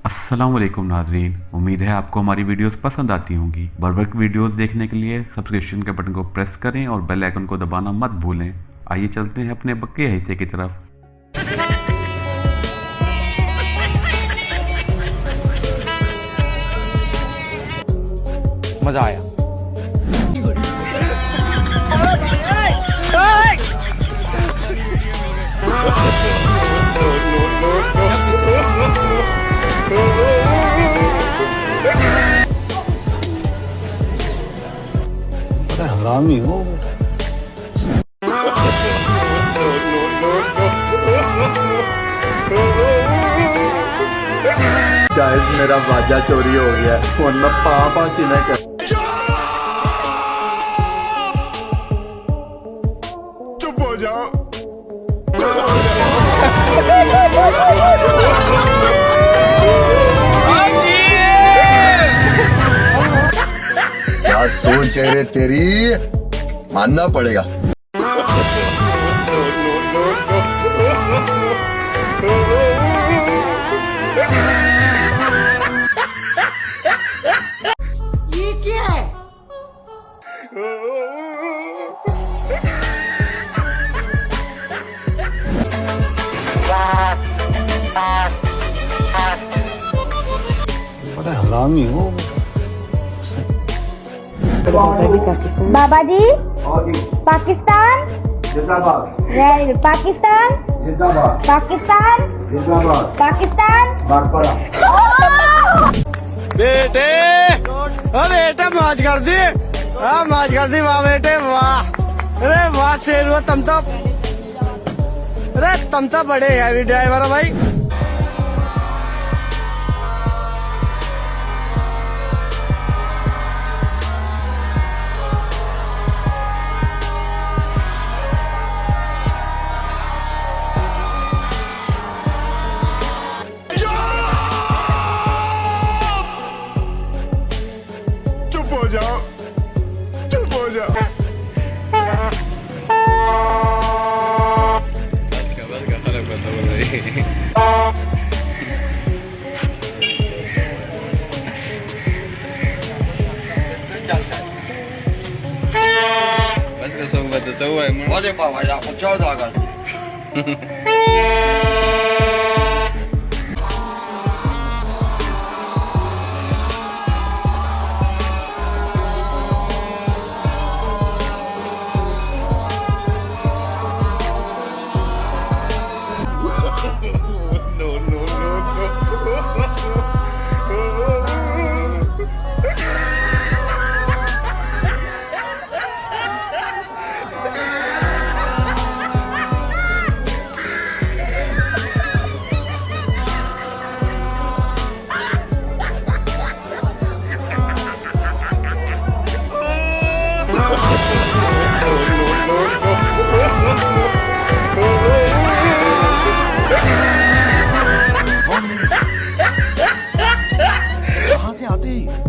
अस्सलाम वालेकुम नाजरीन, उम्मीद है आपको हमारी वीडियोस पसंद आती होंगी। बरवक्त वीडियोस देखने के लिए सब्सक्रिप्शन के बटन को प्रेस करें और बेल आइकन को दबाना मत भूलें। आइए चलते हैं अपने बकिया हिस्से की तरफ। मजा आया। बड़ा हरामी हो। गाइस मेरा बाजा चोरी हो गया, वरना पापा की न कर। चुप हो जाओ। क्या सोच है रे तेरी, मानना पड़ेगा। ये क्या है? बड़ा हरामी हो। बाबा जी पाकिस्तान जिंदाबाद, वेरी गुड पाकिस्तान जिंदाबाद, पाकिस्तान जिंदाबाद। पाकिस्तान बागपड़ा। बेटे ओ बेटे मौज कर दी, मौज कर दी, वाह बेटे वाह। अरे वाह शेर, तुम तो बड़े हैवी ड्राइवर हो भाई। चुप हो जाओ, चुप हो जाओ।我得把晚上我教他个。कहाँ से आते हैं?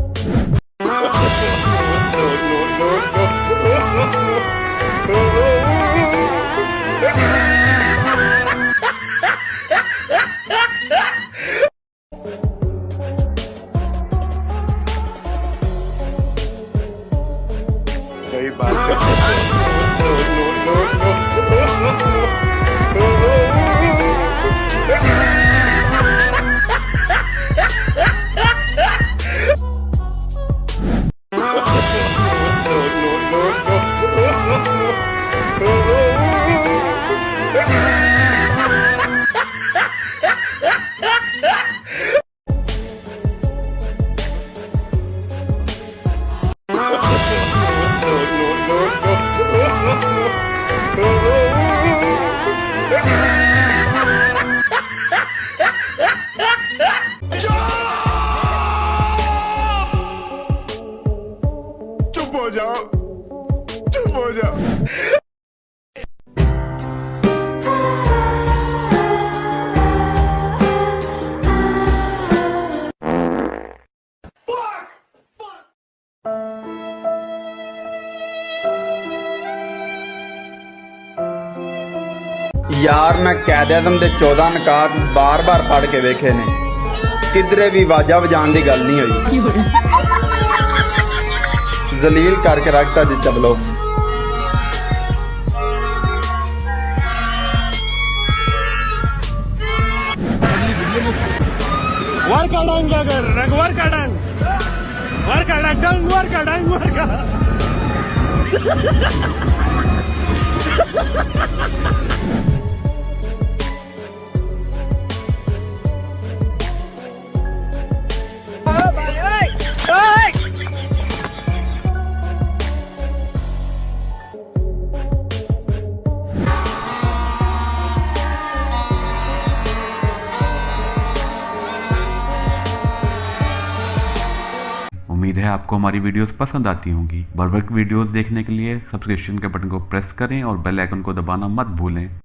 सही बात है। चुप हो जाओ, चुप हो जाओ। यार मैं कैद आज़म दे 14 नकात बार बार पढ़ के वेखे ने, किधरे भी वाजा बजान की गल नहीं हुई जलील करके रखता जी चबलो वर का डांग जाकर वर का डांग वर का डांग वर का डांग वर का उम्मीद है आपको हमारी वीडियोस पसंद आती होंगी। बर्बक वीडियोस देखने के लिए सब्सक्रिप्शन के बटन को प्रेस करें और बेल आइकन को दबाना मत भूलें।